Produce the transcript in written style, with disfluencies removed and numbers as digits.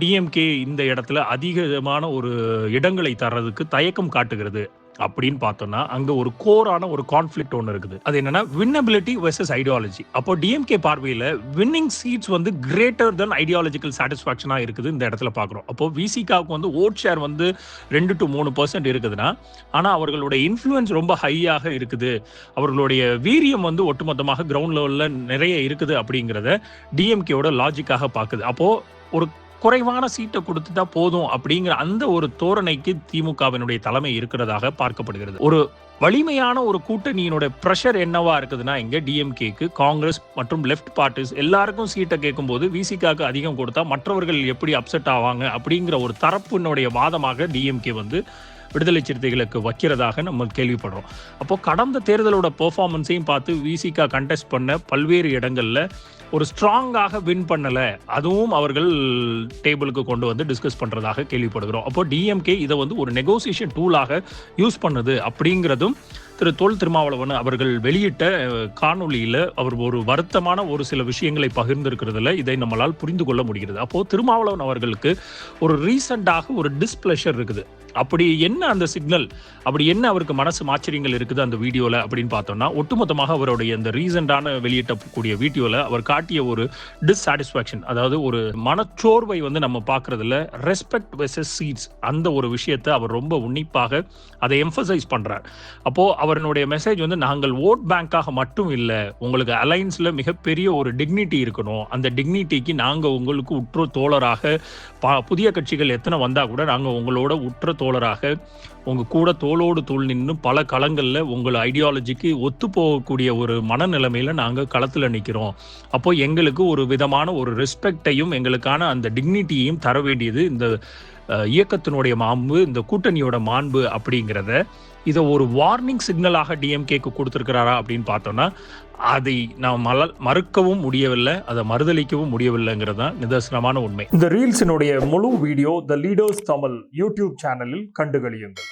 DMK இந்த இடத்துல அதிகமான ஒரு இடங்களை தர்றதுக்கு தயக்கம் காட்டுகிறது அப்படின்னு பார்த்தோம்னா அங்க ஒரு கோரான ஒரு கான்ஃபிளிக்ட் ஒன்று இருக்குது. அது என்னன்னா வின்னபிலிட்டி வெர்சஸ் ஐடியாலஜி. அப்போ டிஎம்கே பார்வையில் வின்னிங் சீட்ஸ் வந்து கிரேட்டர் தென் ஐடியாலஜிக்கல் சாட்டிஸ்ஃபேக்ஷனா இருக்குது இந்த இடத்துல பார்க்குறோம். அப்போ விசிகாவுக்கு வந்து ஓட் ஷேர் வந்து 2 to 3% இருக்குதுன்னா, ஆனால் அவர்களுடைய இன்ஃப்ளூயன்ஸ் ரொம்ப ஹையாக இருக்குது, அவர்களுடைய வீரியம் வந்து ஒட்டுமொத்தமாக கிரவுண்ட் லெவலில் நிறைய இருக்குது அப்படிங்கிறத டிஎம்கேவோட லாஜிக்காக பார்க்குது. அப்போ ஒரு குறைவான சீட்டை கொடுத்துட்டா போதும் அப்படிங்கிற அந்த ஒரு தோரணைக்கு திமுகவினுடைய தலைமை இருக்கிறதாக பார்க்கப்படுகிறது. ஒரு வலிமையான ஒரு கூட்டணியினுடைய பிரஷர் என்னவா இருக்குதுன்னா, இங்க டிஎம்கேக்கு காங்கிரஸ் மற்றும் லெஃப்ட் பார்ட்டிஸ் எல்லாருக்கும் சீட்டை கேட்கும்போது விசிகாக்கு அதிகம் கொடுத்தா மற்றவர்கள் எப்படி அப்செட் ஆவாங்க அப்படிங்கிற ஒரு தரப்பினுடைய வாதமாக டிஎம்கே வந்து விடுதலை சிறுத்தைகளுக்கு வைக்கிறதாக நம்ம கேள்விப்படுறோம். அப்போ கடந்த தேர்தலோட பெர்ஃபார்மன்ஸையும் பார்த்து விசிகா கண்டெஸ்ட் பண்ண பல்வேறு இடங்கள்ல ஒரு ஸ்ட்ராங்காக வின் பண்ணல, அதுவும் அவர்கள் டேபிளுக்கு கொண்டு வந்து டிஸ்கஸ் பண்றதாக கேள்விப்படுகிறோம். அப்போ டிஎம்கே இதை வந்து ஒரு நெகோசியேஷன் டூலாக யூஸ் பண்ணுது அப்படிங்கிறதும் திரு தொல் திருமாவளவன் அவர்கள் வெளியிட்ட காணொலியில் அவர் ஒரு வருத்தமான ஒரு சில விஷயங்களை பகிர்ந்திருக்கிறதுல இதை நம்மளால் புரிந்து கொள்ள முடிகிறது. அப்போ திருமாவளவன் அவர்களுக்கு ஒரு ரீசெண்டாக ஒரு டிஸ்பிளஷர் இருக்குது. அப்படி என்ன அந்த சிக்னல், அப்படி என்ன அவருக்கு மனசு ஆச்சரியங்கள் இருக்குது அந்த வீடியோவில் அப்படின்னு பார்த்தோம்னா, ஒட்டுமொத்தமாக அவருடைய இந்த ரீசெண்டான வெளியிட்டக்கூடிய வீடியோவில் அவர் காட்டிய ஒரு டிஸ்சாட்டிஸ்ஃபேக்ஷன், அதாவது ஒரு மனச்சோர்வை வந்து நம்ம பார்க்கறதுல ரெஸ்பெக்ட் வெர்சஸ் சீட்ஸ் அந்த ஒரு விஷயத்தை அவர் ரொம்ப உன்னிப்பாக அதை எம்பசைஸ் பண்றார். அப்போ அவருடைய மெசேஜ் வந்து, நாங்கள் ஓட் பேங்காக மட்டும் இல்லை, உங்களுக்கு அலைன்ஸ்ல மிகப்பெரிய ஒரு டிக்னிட்டி இருக்கணும், அந்த டிக்னிட்டிக்கு நாங்கள் உங்களுக்கு உற்ற தோழராக புதிய கட்சிகள் எத்தனை வந்தா கூட நாங்கள் உங்களோட உற்ற தோழராக உங்க கூட தோளோடு தோள் நின்று பல களங்கள்ல உங்கள் ஐடியாலஜிக்கு ஒத்து போகக்கூடிய ஒரு மனநிலைமையில நாங்கள் களத்துல நிற்கிறோம். அப்போ எங்களுக்கு ஒரு விதமான ஒரு ரெஸ்பெக்டையும் எங்களுக்கான அந்த டிக்னிட்டியையும் தர வேண்டியது இந்த இயக்கத்தினுடைய மாண்பு, இந்த கூட்டணியோட மாண்பு அப்படிங்கிறத இதை ஒரு வார்னிங் சிக்னலாக டிஎம்கேக்கு கொடுத்திருக்கிறாரா அப்படின்னு பார்த்தோம்னா, அதை நாம் மறுக்கவும் முடியவில்லை, அதை மறுதளிக்கவும் முடியவில்லைங்கிறது தான் நிதர்சனமான உண்மை. இந்த ரீல்ஸினுடைய முழு வீடியோ த லீடர்ஸ் தமிழ் யூடியூப் சேனலில் கண்டுகளியுங்கள்.